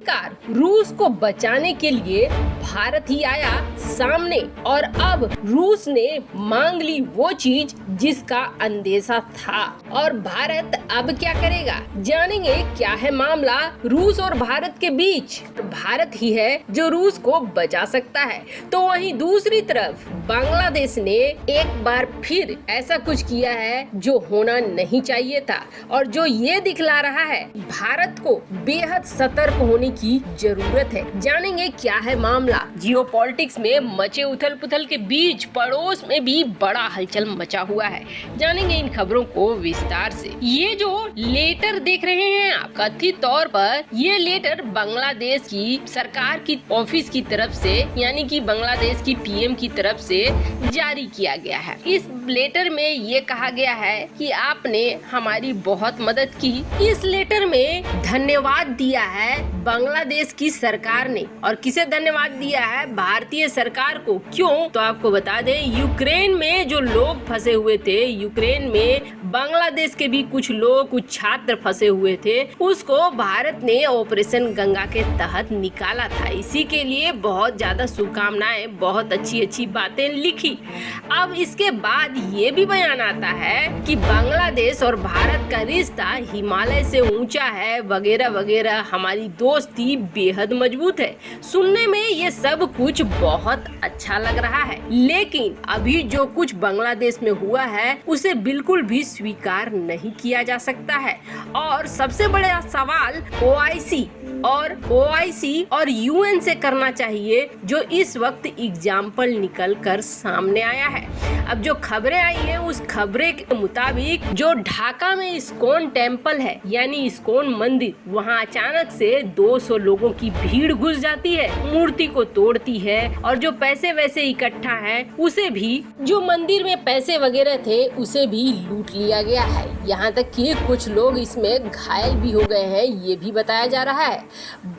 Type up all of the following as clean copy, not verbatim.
आखिरकार रूस को बचाने के लिए भारत ही आया सामने और अब रूस ने मांग ली वो चीज जिसका अंदेशा था। और भारत अब क्या करेगा, जानेंगे क्या है मामला रूस और भारत के बीच। भारत ही है जो रूस को बचा सकता है, तो वहीं दूसरी तरफ बांग्लादेश ने एक बार फिर ऐसा कुछ किया है जो होना नहीं चाहिए था और जो ये दिखला रहा है भारत को बेहद सतर्क होने की जरूरत है। जानेंगे क्या है मामला। जियोपॉलिटिक्स में मचे उथल पुथल के बीच पड़ोस में भी बड़ा हलचल मचा हुआ है। जानेंगे इन खबरों को विस्तार से। ये जो लेटर देख रहे हैं आप, कथित तौर पर ये लेटर बांग्लादेश की सरकार की ऑफिस की तरफ से यानी कि बांग्लादेश की पीएम की तरफ से जारी किया गया है। इस लेटर में ये कहा गया है कि आपने हमारी बहुत मदद की। इस लेटर में धन्यवाद दिया है बांग्लादेश की सरकार ने। और किसे धन्यवाद दिया है? भारतीय सरकार को। क्यों? तो आपको बता दें, यूक्रेन में जो लोग फंसे हुए थे, यूक्रेन में बांग्लादेश के भी कुछ लोग, कुछ छात्र फंसे हुए थे, उसको भारत ने ऑपरेशन गंगा के तहत निकाला था। इसी के लिए बहुत ज्यादा शुभकामनाएं, बहुत अच्छी अच्छी बातें लिखी। अब इसके बाद ये भी बयान आता है कि बांग्लादेश और भारत का रिश्ता हिमालय से ऊंचा है, वगैरह वगैरह, हमारी दोस्ती बेहद मजबूत है। सुनने में ये सब कुछ बहुत अच्छा लग रहा है, लेकिन अभी जो कुछ बांग्लादेश में हुआ है उसे बिल्कुल भी स्वीकार नहीं किया जा सकता है। और सबसे बड़ा सवाल ओआईसी और यूएन से करना चाहिए, जो इस वक्त एग्जाम्पल निकल कर सामने आया है। अब जो खबरें आई है उस खबरें के मुताबिक जो ढाका में इस्कॉन टेम्पल है यानी इस्कॉन मंदिर, वहां अचानक से 200 लोगों की भीड़ घुस जाती है, मूर्ति को तोड़ती है और जो पैसे वैसे इकट्ठा है उसे भी, जो मंदिर में पैसे वगैरह थे उसे भी लूट लिया गया है। यहाँ तक कि कुछ लोग इसमें घायल भी हो गए हैं, ये भी बताया जा रहा है।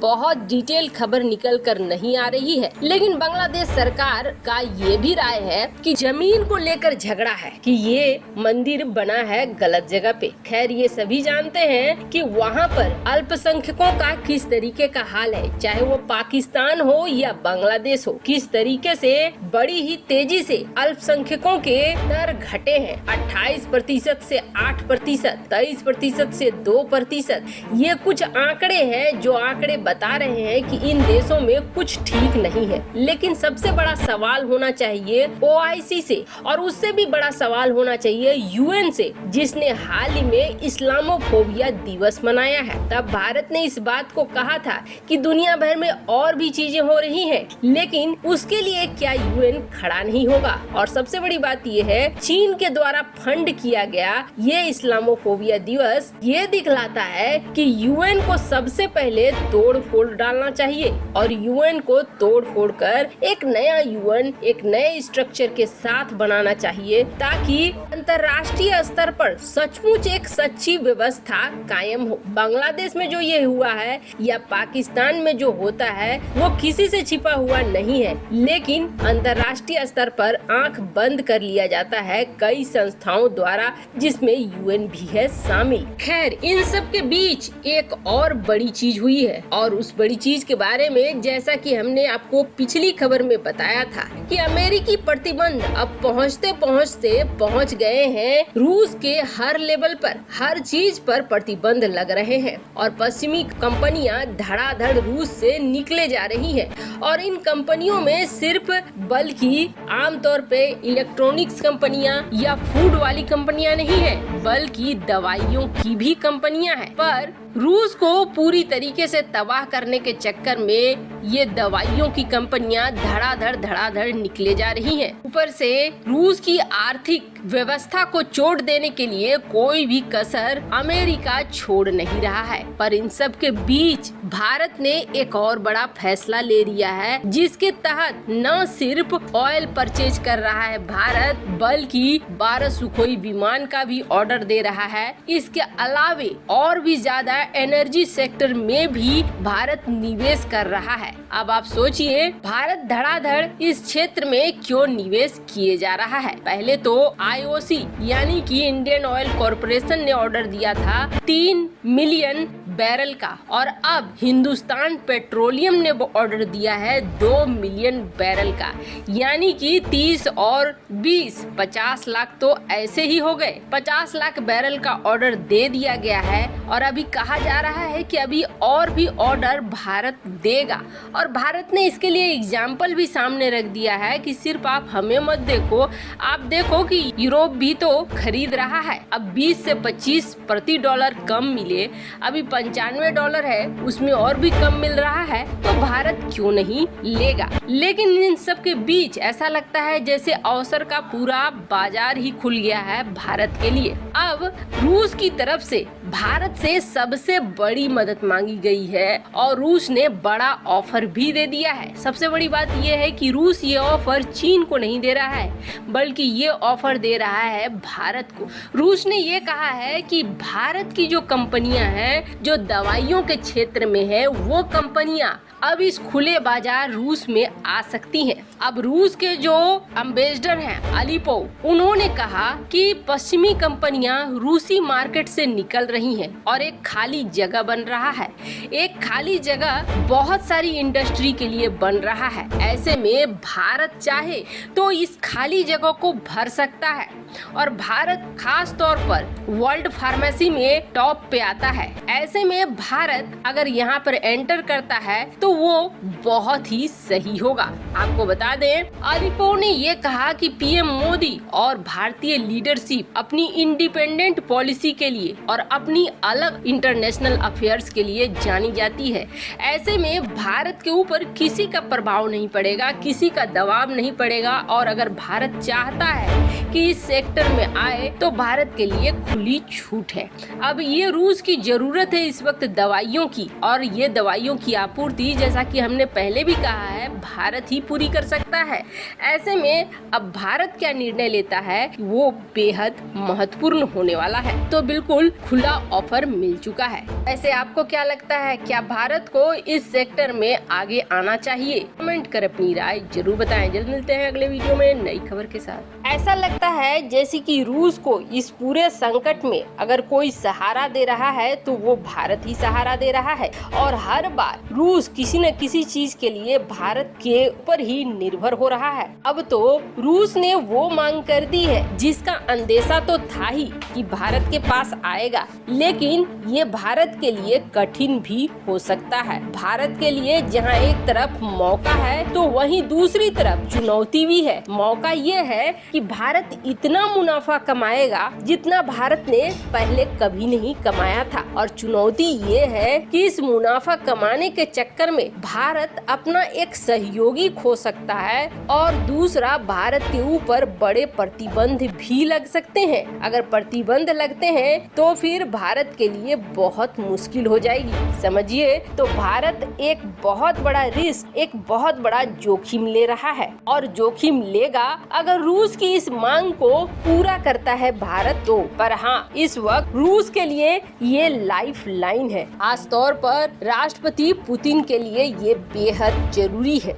बहुत डिटेल खबर निकल कर नहीं आ रही है, लेकिन बांग्लादेश सरकार का ये भी राय है कि जमीन को लेकर झगड़ा है कि ये मंदिर बना है गलत जगह पे। खैर ये सभी जानते हैं कि वहाँ पर अल्पसंख्यकों का किस तरीके का हाल है, चाहे वो पाकिस्तान हो या बांग्लादेश हो, किस तरीके से बड़ी ही तेजी से अल्पसंख्यकों के दर घटे हैं। 28% से 8%, 23% से 2%। ये कुछ आंकड़े हैं जो आंकड़े बता रहे हैं कि इन देशों में कुछ ठीक नहीं है। लेकिन सबसे बड़ा सवाल होना चाहिए ओआईसी से, और उससे भी बड़ा सवाल होना चाहिए यूएन से, जिसने हाल ही में इस्लामोफोबिया दिवस मनाया है। तब भारत ने इस बात को कहा था कि दुनिया भर में और भी चीजें हो रही हैं, लेकिन उसके लिए क्या यूएन खड़ा नहीं होगा। और सबसे बड़ी बात यह है, चीन के द्वारा फंड किया गया ये इस्लामोफोबिया दिवस ये दिखलाता है कि यूएन को सबसे पहले तोड़ फोड़ डालना चाहिए और यूएन को तोड़ फोड़ कर एक नया यूएन, एक नए स्ट्रक्चर के साथ बनाना चाहिए, ताकि अंतर्राष्ट्रीय स्तर पर सचमुच एक सच्ची व्यवस्था कायम हो। बांग्लादेश में जो ये हुआ है या पाकिस्तान में जो होता है वो किसी से छिपा हुआ नहीं है, लेकिन अंतर्राष्ट्रीय स्तर पर आंख बंद कर लिया जाता है कई संस्थाओं द्वारा, जिसमें यूएन भी है शामिल। खैर इन सब के बीच एक और बड़ी चीज हुई है, और उस बड़ी चीज के बारे में जैसा कि हमने आपको पिछली खबर में बताया था कि अमेरिकी प्रतिबंध अब पहुंचते पहुंचते पहुंच गए हैं रूस के हर लेवल पर, हर चीज पर प्रतिबंध लग रहे हैं और पश्चिमी कंपनियां धड़ाधड़ रूस से निकले जा रही हैं। और इन कंपनियों में सिर्फ बल्कि आमतौर पे इलेक्ट्रॉनिक्स कंपनियां या फूड वाली कंपनियां नहीं है, बल्कि दवाइयों की भी कंपनियां हैं। पर रूस को पूरी तरीके से तबाह करने के चक्कर में ये दवाइयों की कंपनियां धड़ाधड़ निकले जा रही हैं। ऊपर से रूस की आर्थिक व्यवस्था को चोट देने के लिए कोई भी कसर अमेरिका छोड़ नहीं रहा है। पर इन सब के बीच भारत ने एक और बड़ा फैसला ले लिया है, जिसके तहत न सिर्फ ऑयल परचेज कर रहा है भारत, बल्कि 12 सुखोई विमान का भी ऑर्डर दे रहा है। इसके अलावे और भी ज्यादा एनर्जी सेक्टर में भी भारत निवेश कर रहा है। अब आप सोचिए भारत धड़ाधड़ इस क्षेत्र में क्यों निवेश किए जा रहा है। पहले तो आईओसी यानी कि इंडियन ऑयल कॉरपोरेशन ने ऑर्डर दिया था 3 मिलियन बैरल का, और अब हिंदुस्तान पेट्रोलियम ने ऑर्डर दिया है 2 मिलियन बैरल का, यानी कि 30 और 20 50 लाख तो ऐसे ही हो गए। 50 लाख बैरल का ऑर्डर दे दिया गया है और अभी कहा जा रहा है कि अभी और भी ऑर्डर भारत देगा। और भारत ने इसके लिए एग्जाम्पल भी सामने रख दिया है कि सिर्फ आप हमें मत देखो, आप देखो कि यूरोप भी तो खरीद रहा है। अब 20 से 25 प्रति डॉलर कम मिले, अभी 95 डॉलर है, उसमें और भी कम मिल रहा है, तो भारत क्यों नहीं लेगा। लेकिन इन सब के बीच ऐसा लगता है जैसे अवसर का पूरा बाजार ही खुल गया है भारत के लिए। अब रूस की तरफ से भारत से सबसे बड़ी मदद मांगी गई है और रूस ने बड़ा ऑफर भी दे दिया है। सबसे बड़ी बात यह है कि रूस ये ऑफर चीन को नहीं दे रहा है, बल्कि ये ऑफर दे रहा है भारत को। रूस ने ये कहा है कि भारत की जो कंपनियां हैं जो दवाइयों के क्षेत्र में है, वो कंपनियां अब इस खुले बाजार रूस में आ सकती हैं। अब रूस के जो एम्बेसडर हैं अलीपोव, उन्होंने कहा कि पश्चिमी कंपनियां रूसी मार्केट से निकल रही हैं और एक खाली जगह बन रहा है। एक खाली जगह बहुत सारी इंडस्ट्री के लिए बन रहा है। ऐसे में भारत चाहे तो इस खाली जगह को भर सकता है और भारत खास तौर पर वर्ल्ड फार्मेसी में टॉप पे आता है। ऐसे में भारत अगर यहाँ पर एंटर करता है तो वो बहुत ही सही होगा। आपको बता दें, अलीपोव ने ये कहा कि पीएम मोदी और भारतीय लीडरशिप अपनी इंडिपेंडेंट पॉलिसी के लिए और अपनी अलग इंटरनेशनल अफेयर्स के लिए जानी जाती है। ऐसे में भारत के ऊपर किसी का प्रभाव नहीं पड़ेगा, किसी का दबाव नहीं पड़ेगा, और अगर भारत चाहता है कि इस सेक्टर में आए तो भारत के लिए खुली छूट है। अब ये रूस की जरूरत है इस वक्त दवाइयों की, और ये दवाइयों की आपूर्ति जैसा कि हमने पहले भी कहा है भारत ही पूरी कर सकता है। ऐसे में अब भारत क्या निर्णय लेता है वो बेहद महत्वपूर्ण होने वाला है। तो बिल्कुल खुला ऑफर मिल चुका है। ऐसे आपको क्या लगता है, क्या भारत को इस सेक्टर में आगे आना चाहिए? कमेंट कर अपनी राय जरूर बताएं। जल्द मिलते हैं अगले वीडियो में नई खबर के साथ। ऐसा लगता है जैसे कि रूस को इस पूरे संकट में अगर कोई सहारा दे रहा है तो वो भारत ही सहारा दे रहा है, और हर बार रूस किसी न किसी चीज के लिए भारत के ऊपर ही निर्भर हो रहा है। अब तो रूस ने वो मांग कर दी है जिसका अंदेशा तो था ही कि भारत के पास आएगा, लेकिन ये भारत के लिए कठिन भी हो सकता है। भारत के लिए जहाँ एक तरफ मौका है तो वहीं दूसरी तरफ चुनौती भी है। मौका ये है कि भारत इतना मुनाफा कमाएगा जितना भारत ने पहले कभी नहीं कमाया था, और चुनौती ये है कि इस मुनाफा कमाने के चक्कर में भारत अपना एक सहयोगी खो सकता है, और दूसरा भारत के ऊपर बड़े प्रतिबंध भी लग सकते हैं। अगर प्रतिबंध लगते हैं तो फिर भारत के लिए बहुत मुश्किल हो जाएगी। समझिए, तो भारत एक बहुत बड़ा रिस्क, एक बहुत बड़ा जोखिम ले रहा है, और जोखिम लेगा अगर रूस की इस मांग को पूरा करता है भारत तो। पर हाँ, इस वक्त रूस के लिए ये लाइफ लाइन है। खास तौर पर राष्ट्रपति पुतिन के लिए ये बेहद जरूरी है।